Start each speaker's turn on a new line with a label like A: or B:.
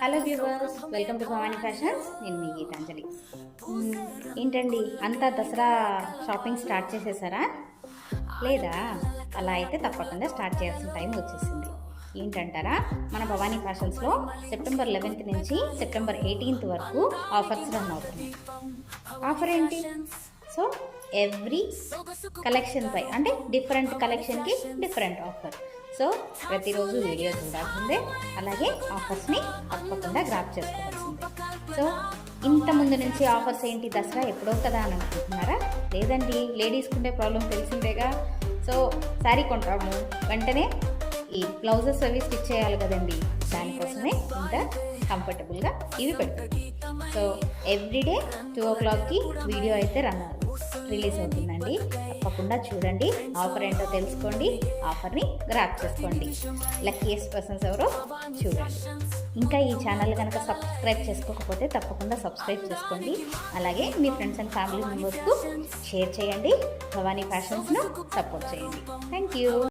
A: Hello viewers, welcome to Bhavani fashions. నేను మీ గీతాంజలి. ఏంటండి, అంతా దసరా షాపింగ్ స్టార్ట్ చేసేసారా? లేదా? అలా అయితే తప్పకుండా స్టార్ట్ చేయాల్సిన టైం వచ్చేసింది. ఏంటంటారా, మన భవానీ ఫ్యాషన్స్లో సెప్టెంబర్ 11th నుంచి సెప్టెంబర్ 18th వరకు ఆఫర్స్ రన్ అవుతున్నాయి. ఆఫర్ ఏంటి? సో ఎవ్రీ కలెక్షన్పై అంటే డిఫరెంట్ కలెక్షన్కి డిఫరెంట్ ఆఫర్. సో ప్రతిరోజు వీడియో చూడాల్సిందే, అలాగే ఆఫర్స్ని తప్పకుండా గ్రాప్ చేసుకోవాల్సిందే. సో ఇంత ముందు నుంచి ఆఫర్స్ ఏంటి, దసరా ఎప్పుడో కదా అని అనుకుంటున్నారా? లేదండి, లేడీస్కి ఉండే ప్రాబ్లం తెలిసిందేగా. సో శారీ కొంటాము, వెంటనే ఈ బ్లౌజెస్ అవి స్టిచ్ చేయాలి కదండి, దానికోసమే ఇంత కంఫర్టబుల్గా ఇవి పెడతాం. సో ఎవ్రీడే 2 o'clockకి వీడియో అయితే రిలీజ్ అవుతుందండి. తప్పకుండా చూడండి, ఆఫర్ ఏంటో తెలుసుకోండి, ఆఫర్ని గ్రాప్ చేసుకోండి. లక్కీయెస్ట్ పర్సన్స్ ఎవరో చూడండి. ఇంకా ఈ ఛానల్ కనుక సబ్స్క్రైబ్ చేసుకోకపోతే తప్పకుండా సబ్స్క్రైబ్ చేసుకోండి. అలాగే మీ ఫ్రెండ్స్ అండ్ ఫ్యామిలీ మెంబర్స్కు షేర్ చేయండి. భవానీ ఫ్యాషన్స్ను సపోర్ట్ చేయండి. Thank you.